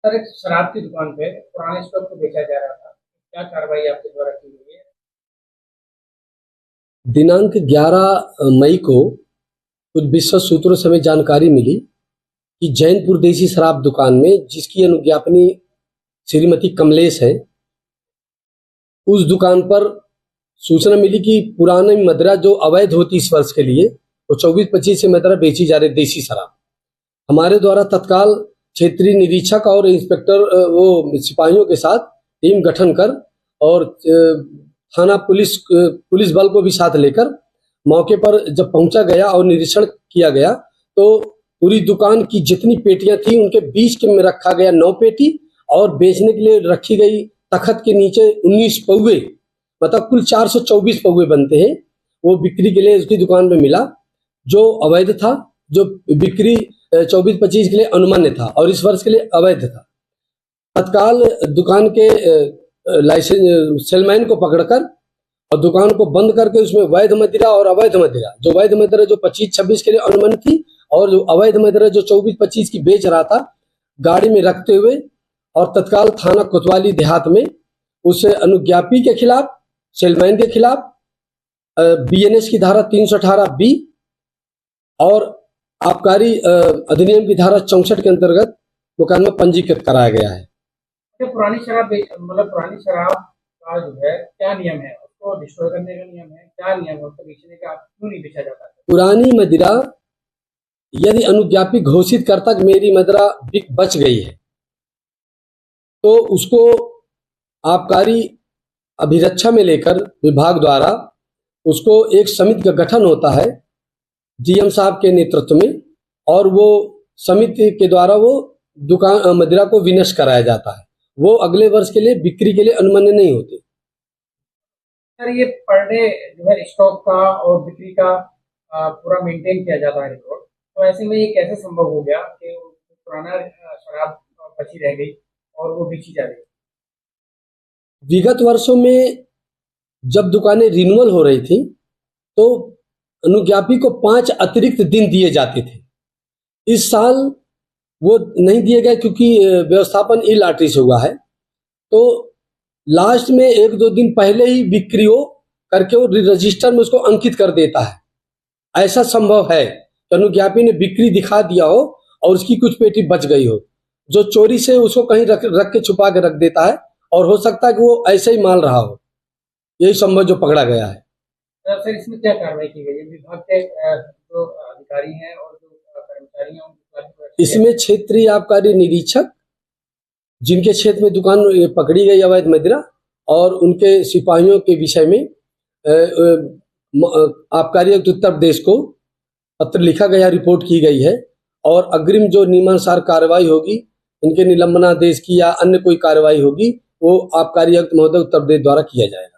Sir, एक शराब की दुकान पे पुराने स्टॉक को बेचा जा रहा था। क्या कार्रवाई आपके द्वारा की गई है? दिनांक 11 मई को कुछ विश्वस्त सूत्रों से हमें जानकारी मिली कि जैनपुर देसी शराब दुकान में, जिसकी अनुज्ञापनी श्रीमती कमलेश है, उस दुकान पर सूचना मिली कि पुरानी मदिरा जो अवैध होती इस वर्ष के लिए, वो 24-25 से मदिरा बेची जा रही देसी शराब। हमारे द्वारा तत्काल क्षेत्रीय निरीक्षक और इंस्पेक्टर वो सिपाहियों के साथ टीम गठन कर और थाना पुलिस बल को भी साथ लेकर मौके पर जब पहुंचा गया और निरीक्षण किया गया तो पूरी दुकान की जितनी पेटियां थी उनके बीच के में रखा गया 9 पेटी और बेचने के लिए रखी गई तखत के नीचे 19 पौवे, मतलब कुल 424 पौवे बनते हैं, वो बिक्री के लिए उसकी दुकान में मिला, जो अवैध था, जो बिक्री 24-25 के लिए अनुमान्य था और इस वर्ष के लिए अवैध था। तत्काल दुकान के लाइसेंस सेलमैन को पकड़कर और दुकान को बंद करके उसमें वैध मदिरा और अवैध मदिरा, जो वैध मदिरा जो 25-26 के लिए अनुमानित थी और जो अवैध मदिरा जो 24-25 की बेच रहा था, गाड़ी में रखते हुए और तत्काल थाना कोतवाली देहात में उस अनुज्ञापी के खिलाफ, सेलमैन के खिलाफ बीएनएस की धारा 318B और आबकारी अधिनियम की धारा 64 के अंतर्गत मुकदमा पंजीकृत कराया गया है। पुरानी शराब का जो है क्या नियम है? उसको डिस्ट्रॉय करने का नियम है? क्या नियम है उसको बेचने का? क्यों नहीं बेचा जाता? पुरानी मदिरा यदि अनुज्ञापी घोषित करता कि मेरी मदिरा बच गई है तो उसको आबकारी अभिरक्षा में लेकर विभाग द्वारा उसको एक समिति का गठन होता है डीएम साहब के नेतृत्व में, और वो समिति के द्वारा वो दुकान मदिरा को विनष्ट कराया जाता है। वो अगले वर्ष के लिए बिक्री के लिए अनुमान्य नहीं होते। सर, ये पर डे जो है स्टॉक का और बिक्री का पूरा मेंटेन किया जाता है रिकॉर्ड, तो ऐसे में ये कैसे संभव हो गया कि पुराना शराब बची रह गई और वो बेची जा रही है? विगत वर्षों में जब दुकानें रिन्यूअल हो रही थी तो अनुज्ञापी को 5 अतिरिक्त दिन दिए जाते थे। इस साल वो नहीं दिए गए क्योंकि व्यवस्थापन ई लॉटरी से हुआ है, तो लास्ट में 1-2 दिन पहले ही बिक्री हो करके वो रजिस्टर में उसको अंकित कर देता है। ऐसा संभव है कि अनुज्ञापी ने बिक्री दिखा दिया हो और उसकी कुछ पेटी बच गई हो, जो चोरी से उसको कहीं रख के छुपा के रख देता है, और हो सकता है कि वो ऐसे ही माल रहा हो। यही संभव जो पकड़ा गया है। सर, इसमें क्या कार्रवाई की गई है? विभाग के जो अधिकारी हैं और जो कर्मचारी हैं इसमें क्षेत्रीय आबकारी निरीक्षक, जिनके क्षेत्र में दुकान पकड़ी गई अवैध मदिरा, और उनके सिपाहियों के विषय में आबकारी आयुक्त उत्तर प्रदेश को पत्र लिखा गया, रिपोर्ट की गई है, और अग्रिम जो नियमानुसार कार्रवाई होगी, इनके निलंबनादेश की या अन्य कोई कार्रवाई होगी, वो आबकारी आयुक्त महोदय उत्तर प्रदेश द्वारा किया जाएगा।